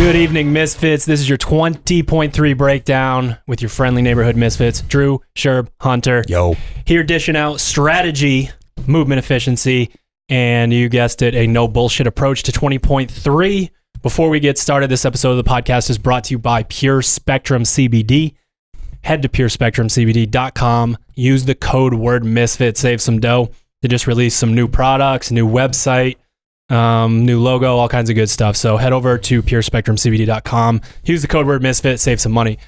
Good evening, Misfits. This is your 20.3 breakdown with your friendly neighborhood Misfits. Drew, Sherb, Hunter. Yo. Here dishing out strategy, movement efficiency, and you guessed it, a no bullshit approach to 20.3. Before we get started, this episode of the podcast is brought to you by Pure Spectrum CBD. Head to purespectrumcbd.com. Use the code word Misfit. Save some dough. They just released some new products, new website, new logo, all kinds of good stuff. So head over to purespectrumcbd.com. Use the code word Misfit. Save some money.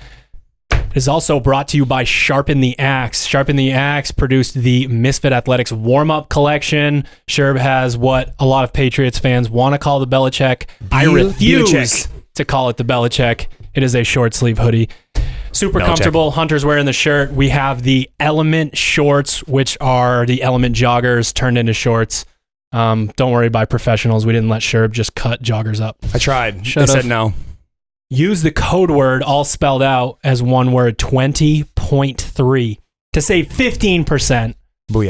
It is also brought to you by Sharpen the Axe. Sharpen the Axe produced the Misfit Athletics warm-up collection. Sherb has what a lot of Patriots fans want to call the Belichick. I refuse to call it the Belichick. It is a short sleeve hoodie. Super comfortable. Hunter's wearing the shirt. We have the Element shorts, which are the Element joggers turned into shorts. Don't worry about professionals. We didn't let Sherb just cut joggers up. I tried. They said no. Use the code word, all spelled out as one word, 20.3, to save 15%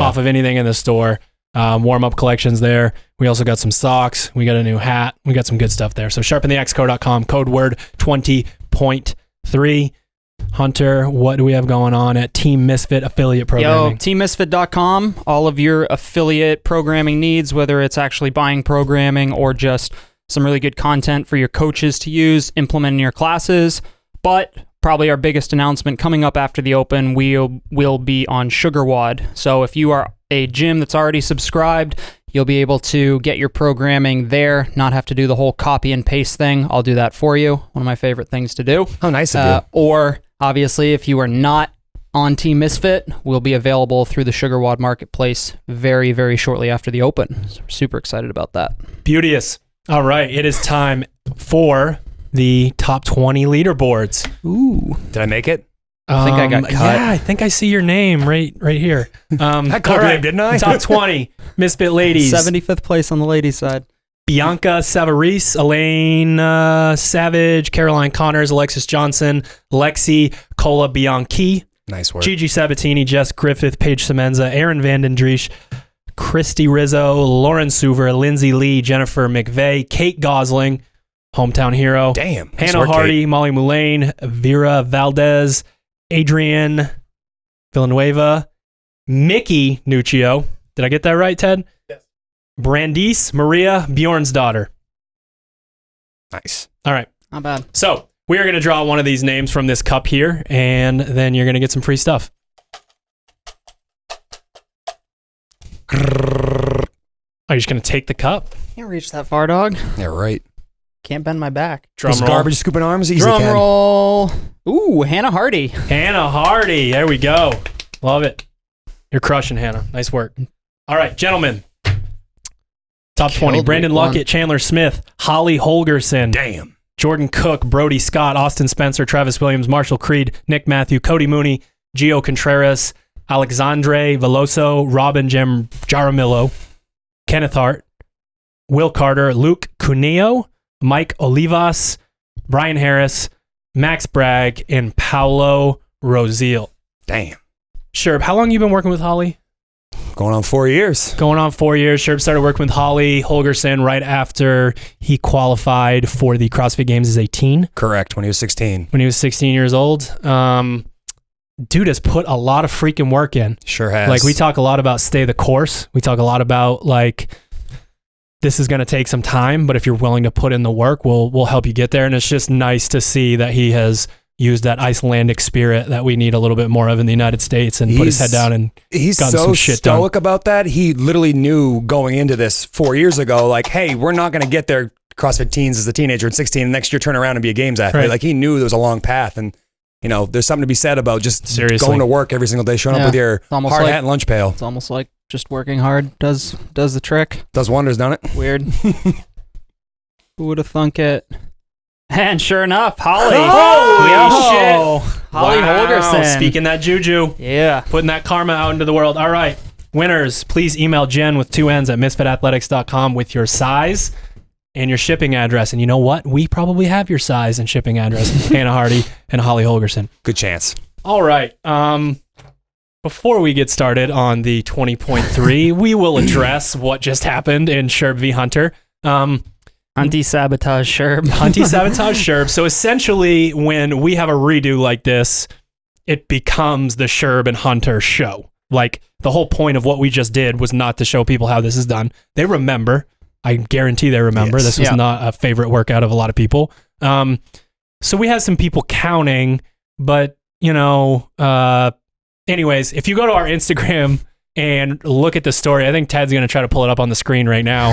off of anything in the store. Warm-up collections there. We also got some socks. We got a new hat. We got some good stuff there. So sharpentheaxeco.com, code word 20.3. Hunter, what do we have going on at Team Misfit affiliate programming? teammisfit.com, all of your affiliate programming needs, whether it's actually buying programming or just some really good content for your coaches to use, implement in your classes. But probably our biggest announcement coming up after the Open, we'll be on SugarWOD. So if you are a gym that's already subscribed, you'll be able to get your programming there, not have to do the whole copy and paste thing. I'll do that for you. One of my favorite things to do. Oh, nice of you. Or obviously, if you are not on Team Misfit, we'll be available through the SugarWOD marketplace very, very shortly after the Open. So we're super excited about that. Beauteous. All right, it is time for the top 20 leaderboards. Ooh. Did I make it? I think I got cut. Yeah, I think I see your name right here. I called your name, didn't I? Top 20 Misfit ladies. 75th place on the ladies' side. Bianca Savarese, Elaine Savage, Caroline Connors, Alexis Johnson, Lexi Cola Bianchi. Nice work. Gigi Sabatini, Jess Griffith, Paige Semenza, Aaron Vandendriesch, Christy Rizzo, Lauren Suver, Lindsay Lee, Jennifer McVeigh, Kate Gosling, hometown hero. Damn. Hannah Hardy, Kate. Molly Mullane, Vera Valdez, Adrian Villanueva, Mickey Nuccio. Did I get that right, Ted? Yes. Brandice Maria Bjorn's daughter. Nice. All right. Not bad. So we are going to draw one of these names from this cup here, and then you're going to get some free stuff. Are you just going to take the cup? Can't reach that far, dog. Yeah, right. Can't bend my back. Drum roll. Garbage scooping arms? Easy. Drum roll. Ooh, Hannah Hardy. Hannah Hardy. There we go. Love it. You're crushing, Hannah. Nice work. All right, gentlemen. Top 20. Brandon Luckett, Chandler Smith, Holly Holgerson. Damn. Jordan Cook, Brody Scott, Austin Spencer, Travis Williams, Marshall Creed, Nick Matthew, Cody Mooney, Gio Contreras, Alexandre Veloso, Robin Jaramillo, Kenneth Hart, Will Carter, Luke Cuneo, Mike Olivas, Brian Harris, Max Bragg, and Paolo Rosiel. Damn. Sherb, how long have you been working with Holly? Going on 4 years. Going on 4 years. Sherb started working with Holly Holgerson right after he qualified for the CrossFit Games as a teen. Correct, when he was 16. When he was 16 years old. Dude has put a lot of freaking work in. Sure has. Like, we talk a lot about stay the course. We talk a lot about, like, this is going to take some time, but if you're willing to put in the work, we'll help you get there. And it's just nice to see that he has used that Icelandic spirit that we need a little bit more of in the United States and put his head down and he's gotten so some shit stoic done. About that. He literally knew going into this 4 years ago, like, hey, we're not going to get there CrossFit teens as a teenager at 16 and next year turn around and be a games athlete. Right. Like, he knew there was a long path, and you know, there's something to be said about just Seriously. going to work every single day, showing up with your hard hat and lunch pail. It's almost like just working hard does the trick. Does wonders, don't it? Weird. Who would have thunk it? And sure enough, Holly. Holy shit. Holly Holgerson. Speaking that juju. Yeah. Putting that karma out into the world. All right. Winners, please email Jen with 2 N's at misfitathletics.com with your size and your shipping address. And you know what? We probably have your size and shipping address. Hannah Hardy and Holly Holgerson. Good chance. All right. Before we get started on the 20.3, we will address what just happened in Sherb v. Hunter. Hunty sabotage Sherb. Hunty sabotage Sherb. So essentially, when we have a redo like this, it becomes the Sherb and Hunter show. Like, the whole point of what we just did was not to show people how this is done. They remember. I guarantee they remember. Yes. This was not a favorite workout of a lot of people. So we had some people counting, but, anyways, if you go to our Instagram and look at the story, I think Ted's going to try to pull it up on the screen right now.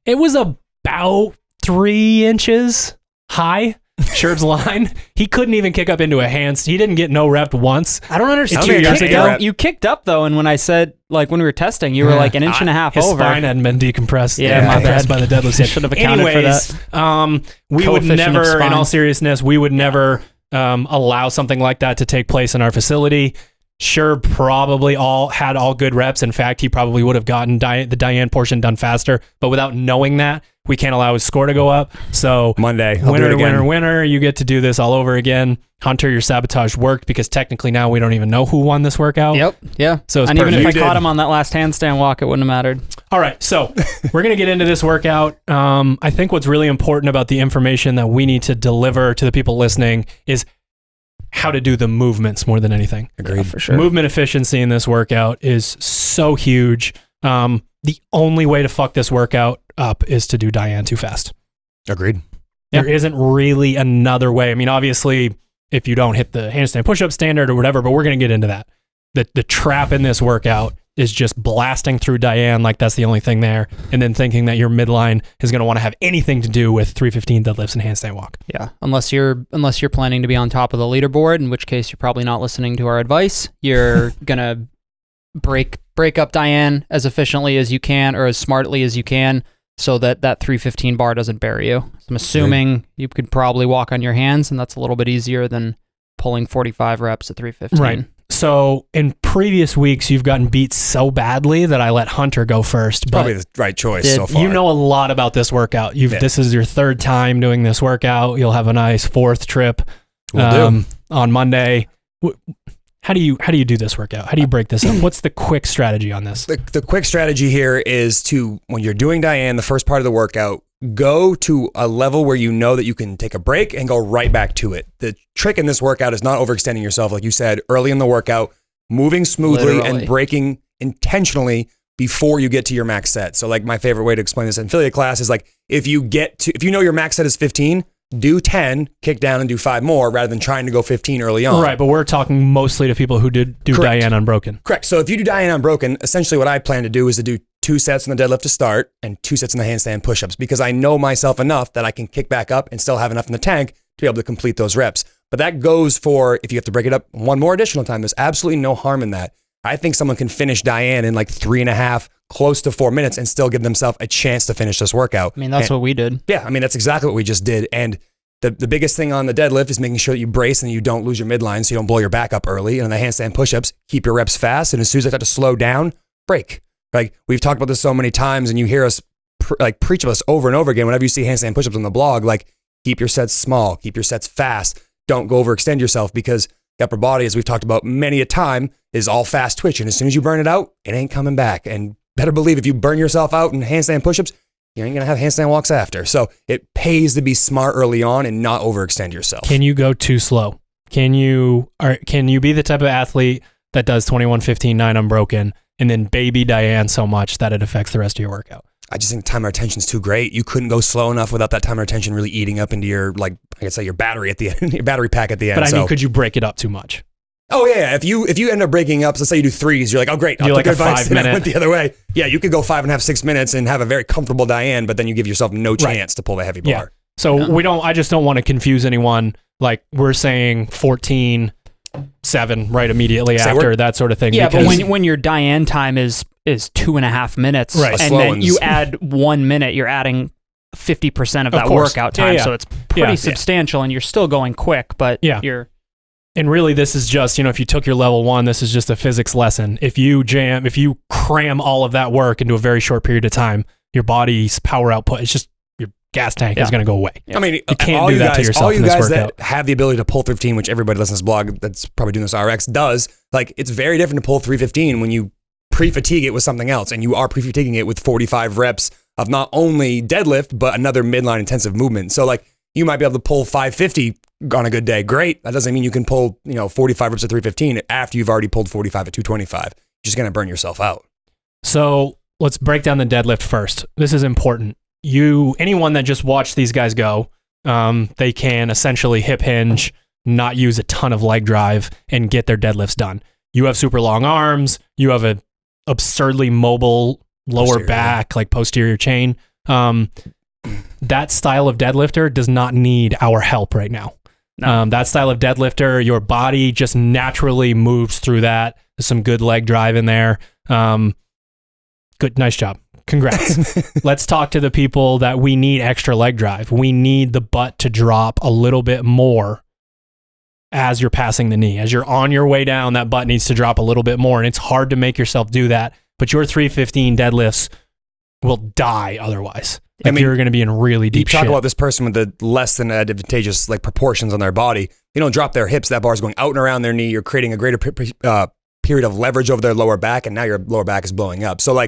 It was about 3 inches high. Sherb's line. He couldn't even kick up into a handstand. He didn't get no rep once. I don't understand. 2 years ago. You kicked up though, and when I said, like, when we were testing, you were like an inch and a half his over. His spine hadn't been decompressed. Yeah, my bad. By the deadlift. I should have accounted for that. We would Coefficient of never, spine. in all seriousness, we would never allow something like that to take place in our facility. Sherb probably had all good reps. In fact, he probably would have gotten the Diane portion done faster. But without knowing that, we can't allow his score to go up. So Monday, winner, you get to do this all over again. Hunter, your sabotage worked because technically now we don't even know who won this workout. Yep. Yeah. So and even if I perfect. caught him on that last handstand walk, it wouldn't have mattered. All right, so we're going to get into this workout. I think what's really important about the information that we need to deliver to the people listening is how to do the movements more than anything. Agreed. Yeah, for sure. Movement efficiency in this workout is so huge. The only way to fuck this workout up is to do Diane too fast. Agreed. There isn't really another way. I mean, obviously, if you don't hit the handstand push-up standard or whatever, but we're going to get into that. The trap in this workout is just blasting through Diane like that's the only thing there, and then thinking that your midline is going to want to have anything to do with 315 deadlifts and handstand walk. Yeah, unless you're planning to be on top of the leaderboard, in which case you're probably not listening to our advice. You're gonna break up Diane as efficiently as you can or as smartly as you can, so that 315 bar doesn't bury you. So I'm assuming you could probably walk on your hands, and that's a little bit easier than pulling 45 reps at 315. Right. So in previous weeks, you've gotten beat so badly that I let Hunter go first. Probably the right choice so far. You know a lot about this workout. This is your 3rd time doing this workout. You'll have a nice 4th trip on Monday. How do you do this workout? How do you break this up? What's the quick strategy on this? The quick strategy here is to, when you're doing Diane, the first part of the workout, go to a level where you know that you can take a break and go right back to it. The trick in this workout is not overextending yourself, like you said, early in the workout, moving smoothly and breaking intentionally before you get to your max set. So like my favorite way to explain this in affiliate class is like, if you know your max set is 15, do 10, kick down and do 5 more rather than trying to go 15 early on. Right, but we're talking mostly to people who do Diane unbroken. Correct. So if you do Diane unbroken, essentially what I plan to do is to do 2 sets in the deadlift to start and 2 sets in the handstand push-ups, because I know myself enough that I can kick back up and still have enough in the tank to be able to complete those reps. But that goes for if you have to break it up 1 more additional time. There's absolutely no harm in that. I think someone can finish Diane in like 3.5, close to 4 minutes and still give themselves a chance to finish this workout. I mean, that's what we did. Yeah, I mean, that's exactly what we just did. And the biggest thing on the deadlift is making sure that you brace and you don't lose your midline so you don't blow your back up early. And on the handstand push-ups, keep your reps fast. And as soon as I start to slow down, break. Like we've talked about this so many times, and you hear us preach about this over and over again. Whenever you see handstand push-ups on the blog, like keep your sets small, keep your sets fast. Don't go overextend yourself, because the upper body, as we've talked about many a time, is all fast twitch. And as soon as you burn it out, it ain't coming back. And better believe if you burn yourself out in handstand push-ups, you ain't going to have handstand walks after. So it pays to be smart early on and not overextend yourself. Can you go too slow? Can you be the type of athlete that does 21-15-9 unbroken and then baby Diane so much that it affects the rest of your workout? I just think time retention is too great. You couldn't go slow enough without that time retention really eating up into your, like, I could say your battery at the end, your battery pack at the end. But I mean, could you break it up too much? Oh yeah, if you end up breaking up, so let's say you do 3s, you're like, oh great, I'll take like a advice 5 minute. I went the other way. Yeah, you could go 5.5, 6 minutes and have a very comfortable Diane, but then you give yourself no chance to pull the heavy bar. Yeah. So I just don't want to confuse anyone. Like we're saying 14-7 right immediately after that sort of thing. Yeah, but when your Diane time is 2.5 minutes, right, and then you add 1 minute, you're adding 50% of that workout time. So it's pretty substantial, and you're still going quick, but you're. And really, this is just, if you took your level 1, this is just a physics lesson. If you cram all of that work into a very short period of time, your body's power output, it's just, your gas tank is going to go away. I mean, you can't do that to yourself. All you in this guys workout. that have the ability to pull 315, which everybody listens to this blog that's probably doing this RX does, like it's very different to pull 315 when you pre-fatigue it with something else, and you are pre-fatiguing it with 45 reps of not only deadlift, but another midline intensive movement. So like you might be able to pull 550 on a good day. Great. That doesn't mean you can pull, 45 reps at 315 after you've already pulled 45 at 225. You're just going to burn yourself out. So let's break down the deadlift first. This is important. Anyone that just watched these guys go, they can essentially hip hinge, not use a ton of leg drive, and get their deadlifts done. You have super long arms. You have a absurdly mobile lower back, like posterior chain. That style of deadlifter does not need our help right now. No. That style of deadlifter, your body just naturally moves through that. There's some good leg drive in there. Good, nice job. Congrats. Let's talk to the people that we need extra leg drive. We need the butt to drop a little bit more as you're passing the knee. As you're on your way down, that butt needs to drop a little bit more. And it's hard to make yourself do that. But your 315 deadlifts will die otherwise. You're going to be in really deep shit. You talk about this person with the less than advantageous proportions on their body. They don't drop their hips. That bar's going out and around their knee. You're creating a greater period of leverage over their lower back, and now your lower back is blowing up. So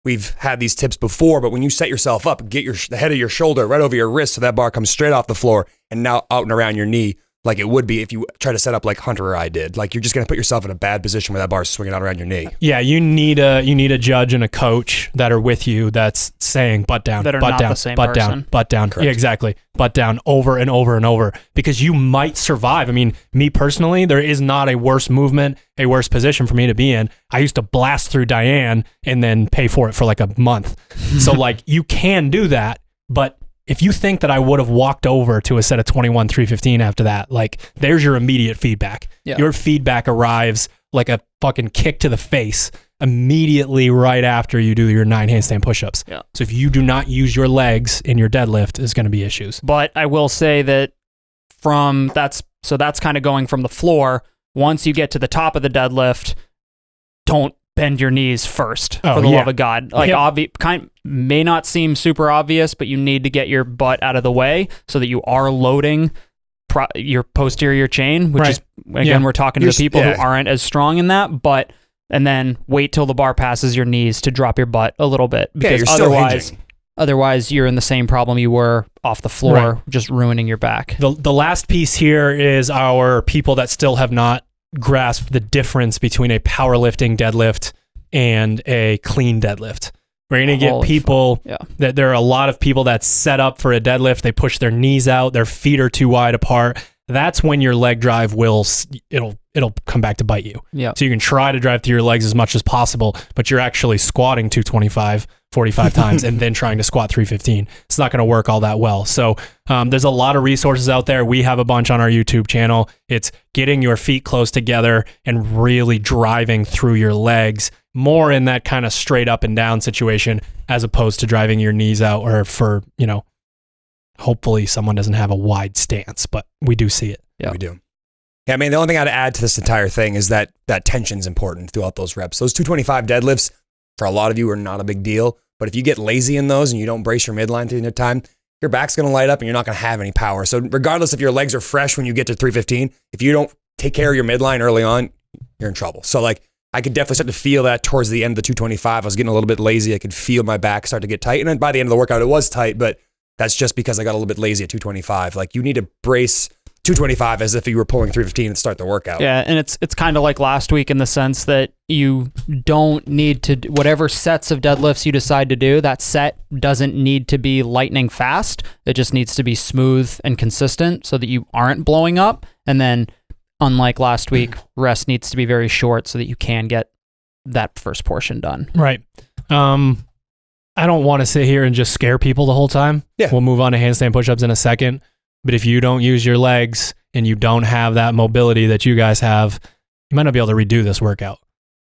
we've had these tips before, but when you set yourself up, get the head of your shoulder right over your wrist so that bar comes straight off the floor and now out and around your knee, like it would be if you try to set up like Hunter or I did. Like you're just going to put yourself in a bad position where that bar is swinging out around your knee. Yeah, you need a judge and a coach that are with you that's saying butt down, that are butt not down, the same butt person. down, butt down. Correct. Yeah, exactly. Butt down over and over and over, because you might survive. I mean, me personally, there is not a worse movement, a worse position for me to be in. I used to blast through Diane and then pay for it for like a month. So you can do that, but if you think that I would have walked over to a set of 21 315 after that, there's your immediate feedback. Yeah. Your feedback arrives like a fucking kick to the face immediately right after you do your 9 handstand push-ups. Yeah. So if you do not use your legs in your deadlift, there's going to be issues. But I will say that that's kind of going from the floor. Once you get to the top of the deadlift, don't bend your knees first, for the love of God. May not seem super obvious, but you need to get your butt out of the way so that you are loading your posterior chain, which is, again, we're talking to the people who aren't as strong in that, and then wait till the bar passes your knees to drop your butt a little bit, because otherwise you're in the same problem you were off the floor, just ruining your back. The last piece here is our people that still have not grasp the difference between a powerlifting deadlift and a clean deadlift. We're going to get people that there are a lot of people that set up for a deadlift. They push their knees out, their feet are too wide apart. That's when your leg drive it'll come back to bite you. Yeah. So you can try to drive through your legs as much as possible, but you're actually squatting 225 45 times and then trying to squat 315. It's not going to work all that well. So there's a lot of resources out there. We have a bunch on our YouTube channel. It's getting your feet close together and really driving through your legs, more in that kind of straight up and down situation, as opposed to driving your knees out, or for, hopefully someone doesn't have a wide stance, but we do see it. Yeah, we do. Yeah, I mean, the only thing I'd add to this entire thing is that tension's important throughout those reps. Those 225 deadlifts, for a lot of you, are not a big deal. But if you get lazy in those and you don't brace your midline through the time, your back's going to light up and you're not going to have any power. So regardless if your legs are fresh when you get to 315, if you don't take care of your midline early on, you're in trouble. So I could definitely start to feel that towards the end of the 225. I was getting a little bit lazy. I could feel my back start to get tight. And then by the end of the workout, it was tight, but that's just because I got a little bit lazy at 225. You need to brace 225 as if you were pulling 315 and start the workout. Yeah, and it's kind of like last week in the sense that you don't need to, whatever sets of deadlifts you decide to do, that set doesn't need to be lightning fast. It just needs to be smooth and consistent so that you aren't blowing up. And then, unlike last week, rest needs to be very short so that you can get that first portion done. Right. I don't want to sit here and just scare people the whole time. Yeah. We'll move on to handstand push-ups in a second. But if you don't use your legs and you don't have that mobility that you guys have, you might not be able to redo this workout.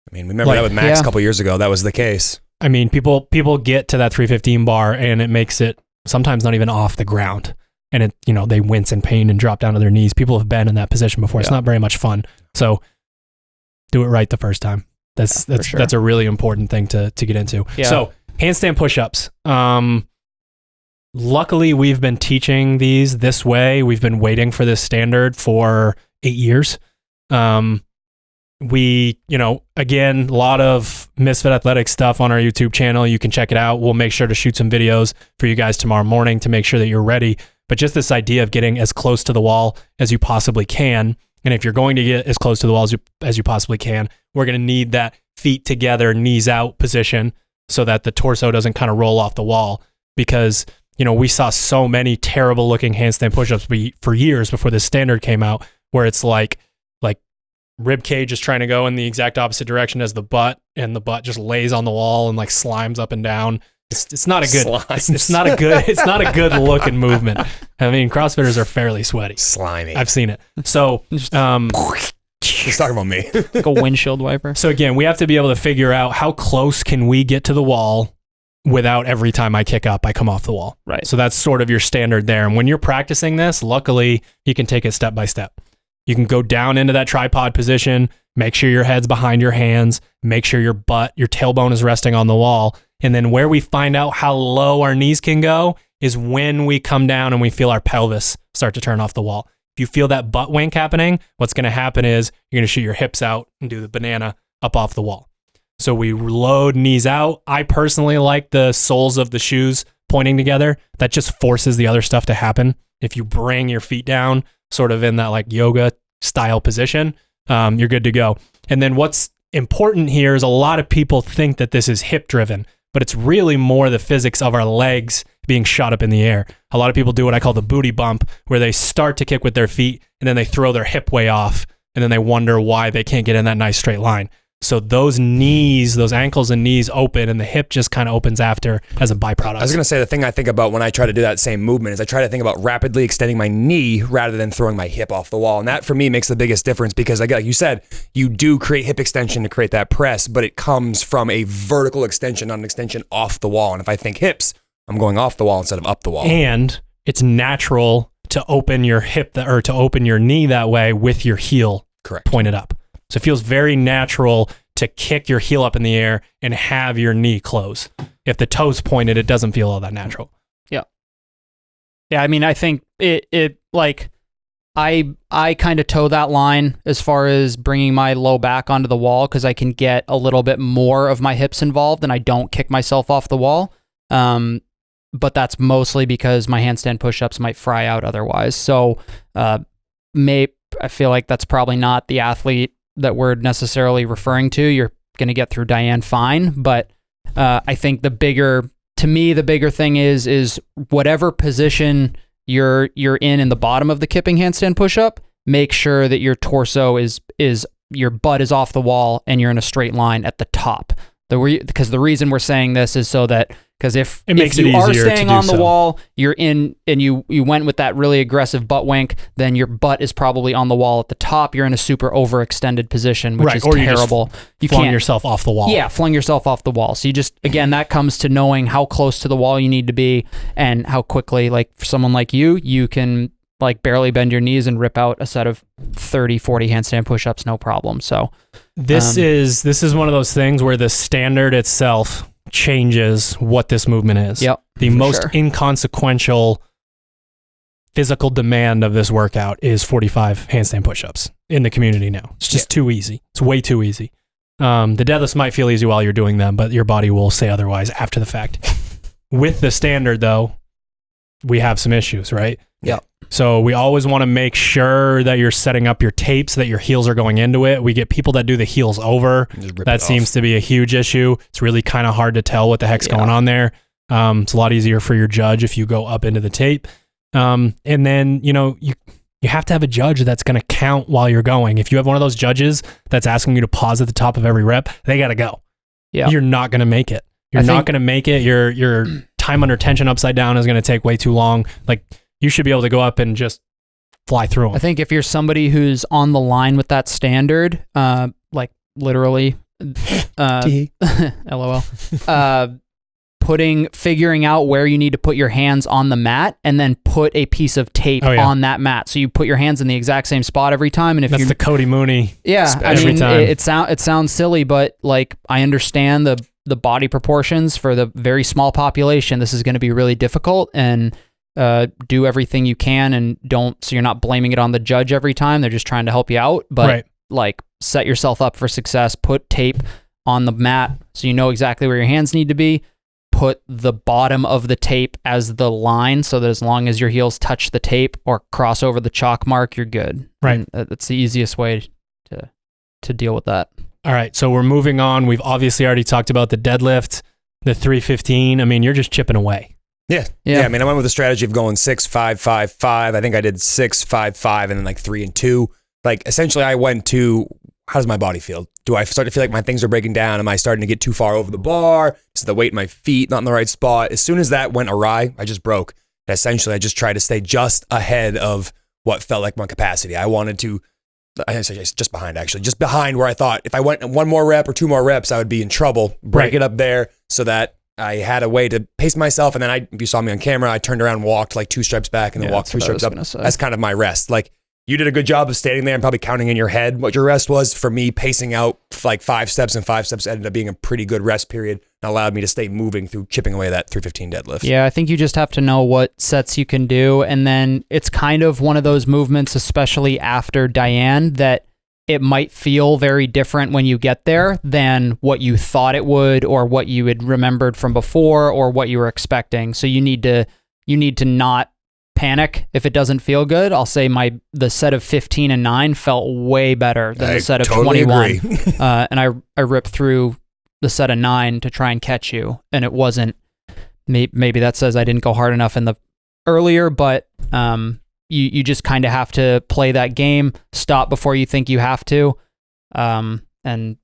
I mean, remember that with Max a couple years ago. That was the case. I mean, people get to that 315 bar and it makes it sometimes not even off the ground. And they wince in pain and drop down to their knees. People have been in that position before. It's not very much fun. So do it right the first time. That's a really important thing to get into. Yeah. So handstand push-ups. Luckily, we've been teaching these this way. We've been waiting for this standard for 8 years. We, again, a lot of Misfit Athletic stuff on our YouTube channel. You can check it out. We'll make sure to shoot some videos for you guys tomorrow morning to make sure that you're ready. But just this idea of getting as close to the wall as you possibly can. And if you're going to get as close to the wall as you possibly can, we're going to need that feet together, knees out position so that the torso doesn't kind of roll off the wall. Because, we saw so many terrible looking handstand push-ups for years before the standard came out, where it's like rib cage is trying to go in the exact opposite direction as the butt, and the butt just lays on the wall and like slimes up and down. It's not a good it's not a good looking movement. I mean, CrossFitters are fairly sweaty. Slimy. I've seen it. So he's talking about me. Like a windshield wiper. So again, we have to be able to figure out how close can we get to the wall without every time I kick up, I come off the wall. Right. So that's sort of your standard there. And when you're practicing this, luckily you can take it step by step. You can go down into that tripod position, make sure your head's behind your hands, make sure your tailbone is resting on the wall. And then where we find out how low our knees can go is when we come down and we feel our pelvis start to turn off the wall. If you feel that butt wink happening, what's going to happen is you're going to shoot your hips out and do the banana up off the wall. So we load knees out. I personally like the soles of the shoes pointing together. That just forces the other stuff to happen. If you bring your feet down sort of in that like yoga style position, you're good to go. And then what's important here is a lot of people think that this is hip driven, but it's really more the physics of our legs being shot up in the air. A lot of people do what I call the booty bump, where they start to kick with their feet and then they throw their hip way off, and then they wonder why they can't get in that nice straight line. So those knees, those ankles and knees open, and the hip just kind of opens after as a byproduct. I was going to say, the thing I think about when I try to do that same movement is I try to think about rapidly extending my knee rather than throwing my hip off the wall. And that for me makes the biggest difference, because like you said, you do create hip extension to create that press, but it comes from a vertical extension, not an extension off the wall. And if I think hips, I'm going off the wall instead of up the wall. And it's natural to open your hip or to open your knee that way with your heel pointed up. So it feels very natural to kick your heel up in the air and have your knee close. If the toe's pointed, it doesn't feel all that natural. Yeah. Yeah, I mean, I think it like I kind of toe that line as far as bringing my low back onto the wall, because I can get a little bit more of my hips involved and I don't kick myself off the wall. But that's mostly because my handstand push-ups might fry out otherwise. So I feel like that's probably not the athlete that we're necessarily referring to. You're going to get through Diane fine, but I think the bigger thing is whatever position you're in the bottom of the kipping handstand push-up, make sure that your torso is your butt is off the wall and you're in a straight line at the top. Because the reason we're saying this is so that, because if you are staying on the wall, you're in, and you went with that really aggressive butt wink, then your butt is probably on the wall at the top. You're in a super overextended position, which is terrible. You flung yourself off the wall. Yeah, flung yourself off the wall. So you just, again, that comes to knowing how close to the wall you need to be and how quickly, like for someone like you can like barely bend your knees and rip out a set of 30, 40 handstand push-ups, no problem. So this is one of those things where the standard itself changes what this movement is. Yep, the most inconsequential physical demand of this workout is 45 handstand push-ups in the community now. It's just too easy. It's way too easy. The deadlifts might feel easy while you're doing them, but your body will say otherwise after the fact. With the standard, though, we have some issues, right? Yeah. So we always want to make sure that you're setting up your tape so that your heels are going into it. We get people that do the heels over. That seems to be a huge issue. It's really kind of hard to tell what the heck's going on there. It's a lot easier for your judge if you go up into the tape. And then, you have to have a judge that's going to count while you're going. If you have one of those judges that's asking you to pause at the top of every rep, they got to go. Yeah. You're not going to make it. You're not going to make it. Your time under tension upside down is going to take way too long. Like, you should be able to go up and just fly through them. I think if you're somebody who's on the line with that standard, like literally, LOL, figuring out where you need to put your hands on the mat and then put a piece of tape on that mat. So you put your hands in the exact same spot every time. And if that's the Cody Mooney. Yeah. I mean, it sounds silly, but like, I understand the body proportions for the very small population. This is going to be really difficult, and do everything you can, and so you're not blaming it on the judge every time. They're just trying to help you out. But like set yourself up for success. Put tape on the mat so you know exactly where your hands need to be. Put the bottom of the tape as the line so that as long as your heels touch the tape or cross over the chalk mark, you're good. Right. And that's the easiest way to deal with that. All right, so we're moving on. We've obviously already talked about the deadlift, the 315. I mean, you're just chipping away. Yeah. I mean, I went with the strategy of going 6, 5, 5, 5. I think I did 6, 5, 5, and then like 3 and 2. Like essentially, I went to how does my body feel? Do I start to feel like my things are breaking down? Am I starting to get too far over the bar? Is the weight in my feet not in the right spot? As soon as that went awry, I just broke. And essentially, I just tried to stay just ahead of what felt like my capacity. I wanted to. I say just behind where I thought if I went 1 more rep or 2 more reps, I would be in trouble. Break it up there so that I had a way to pace myself. And then if you saw me on camera, I turned around and walked like 2 steps back and then walked 3 steps up. That's kind of my rest. Like you did a good job of standing there and probably counting in your head what your rest was. For me, pacing out like 5 steps and 5 steps ended up being a pretty good rest period and allowed me to stay moving through chipping away that 315 deadlift. Yeah, I think you just have to know what sets you can do. And then it's kind of one of those movements, especially after Diane, that it might feel very different when you get there than what you thought it would or what you had remembered from before or what you were expecting. So you need to not panic if it doesn't feel good. I'll say the set of 15 and 9 felt way better than the set of totally 21. Agree. And I ripped through the set of 9 to try and catch you, and it wasn't. Maybe that says I didn't go hard enough in the earlier, but you just kind of have to play that game, stop before you think you have to, and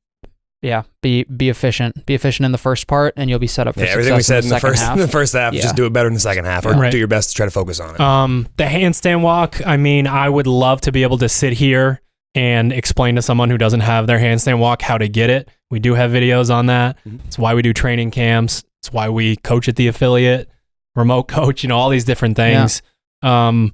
yeah, be efficient. Be efficient in the first part, and you'll be set up for success. Everything we said in the first half, Yeah. just do it better in the second half, or do your best to try to focus on it. The handstand walk, I mean, I would love to be able to sit here and explain to someone who doesn't have their handstand walk how to get it. We do have videos on that. It's why we do training camps. It's why we coach at the affiliate, remote coach, all these different things. Yeah.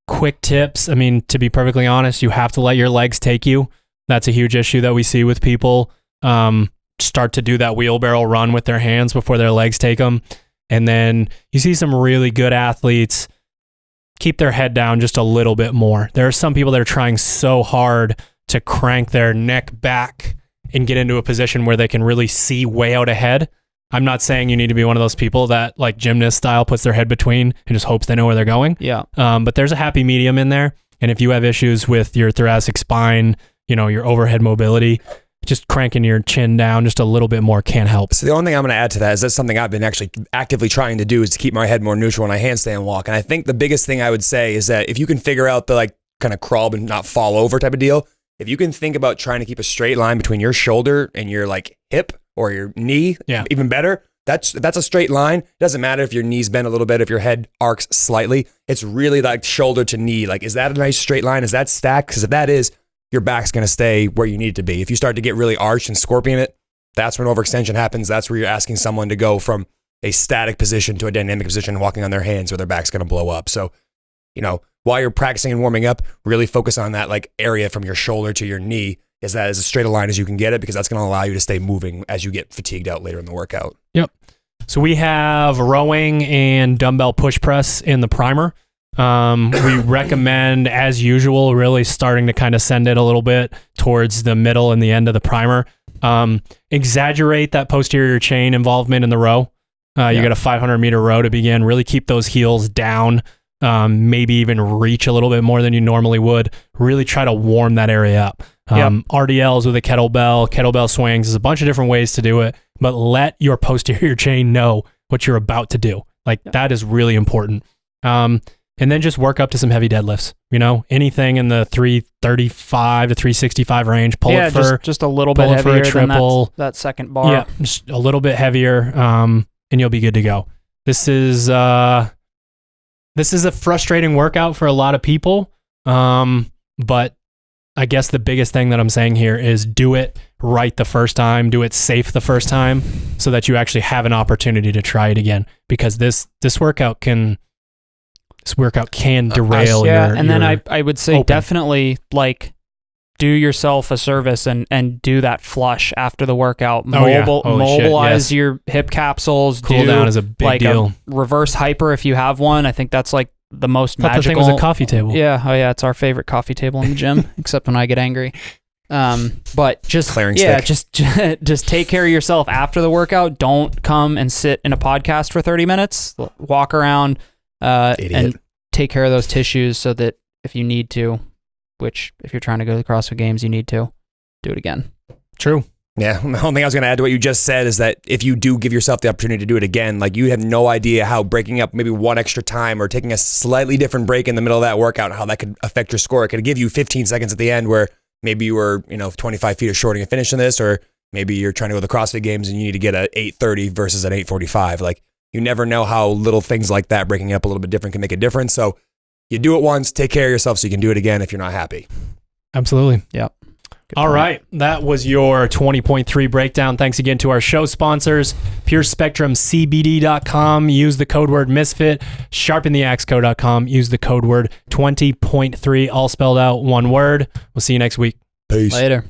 Quick tips. I mean, to be perfectly honest, you have to let your legs take you. That's a huge issue that we see with people. Start to do that wheelbarrow run with their hands before their legs take them. And then you see some really good athletes keep their head down just a little bit more. There are some people that are trying so hard to crank their neck back and get into a position where they can really see way out ahead. I'm not saying you need to be one of those people that like gymnast style puts their head between and just hopes they know where they're going. Yeah. But there's a happy medium in there. And if you have issues with your thoracic spine, your overhead mobility, just cranking your chin down just a little bit more can help. So the only thing I'm going to add to that is that's something I've been actually actively trying to do is to keep my head more neutral when I handstand walk. And I think the biggest thing I would say is that if you can figure out the like kind of crawl but not fall over type of deal, if you can think about trying to keep a straight line between your shoulder and your like hip or your knee, even better. That's a straight line. It doesn't matter if your knees bend a little bit, if your head arcs slightly. It's really like shoulder to knee. Like, is that a nice straight line? Is that stacked? Because if that is, your back's going to stay where you need it to be. If you start to get really arched and scorpion it, that's when overextension happens. That's where you're asking someone to go from a static position to a dynamic position, walking on their hands where their back's going to blow up. So, while you're practicing and warming up, really focus on that like area from your shoulder to your knee is that as straight a line as you can get it, because that's going to allow you to stay moving as you get fatigued out later in the workout. Yep. So we have rowing and dumbbell push press in the primer. We recommend, as usual, really starting to kind of send it a little bit towards the middle and the end of the primer. Exaggerate that posterior chain involvement in the row. You got a 500-meter row to begin. Really keep those heels down. Maybe even reach a little bit more than you normally would. Really try to warm that area up. RDLs with a kettlebell swings. There's a bunch of different ways to do it, but let your posterior chain know what you're about to do. That is really important. And then just work up to some heavy deadlifts. Anything in the 335 to 365 range. Pull it for just a little bit heavier than that second bar. Yeah, just a little bit heavier, and you'll be good to go. This is a frustrating workout for a lot of people, but I guess the biggest thing that I'm saying here is do it right the first time, do it safe the first time, so that you actually have an opportunity to try it again. Because this workout can derail your. And then I would say definitely do yourself a service and do that flush after the workout. Mobilize your hip capsules. Cool down is a big deal. A reverse hyper if you have one. I think that's the most Thought magical. the thing was a coffee table. Yeah, oh yeah, it's our favorite coffee table in the gym, except when I get angry. But just Clearing just take care of yourself after the workout. Don't come and sit in a podcast for 30 minutes. Walk around and take care of those tissues so that if you need to, which if you're trying to go to the CrossFit Games, you need to do it again. True. Yeah, the only thing I was going to add to what you just said is that if you do give yourself the opportunity to do it again, like you have no idea how breaking up maybe one extra time or taking a slightly different break in the middle of that workout, how that could affect your score. It could give you 15 seconds at the end where maybe you were, 25 feet short of finishing this, or maybe you're trying to go to the CrossFit Games and you need to get an 8:30 versus an 8:45. Like you never know how little things like that, breaking up a little bit different, can make a difference. So you do it once, take care of yourself so you can do it again if you're not happy. Absolutely. Yep. All right, that was your 20.3 breakdown. Thanks again to our show sponsors, PureSpectrumCBD.com. Use the code word Misfit. SharpenTheAxeCo.com. Use the code word 20.3, all spelled out, one word. We'll see you next week. Peace. Later.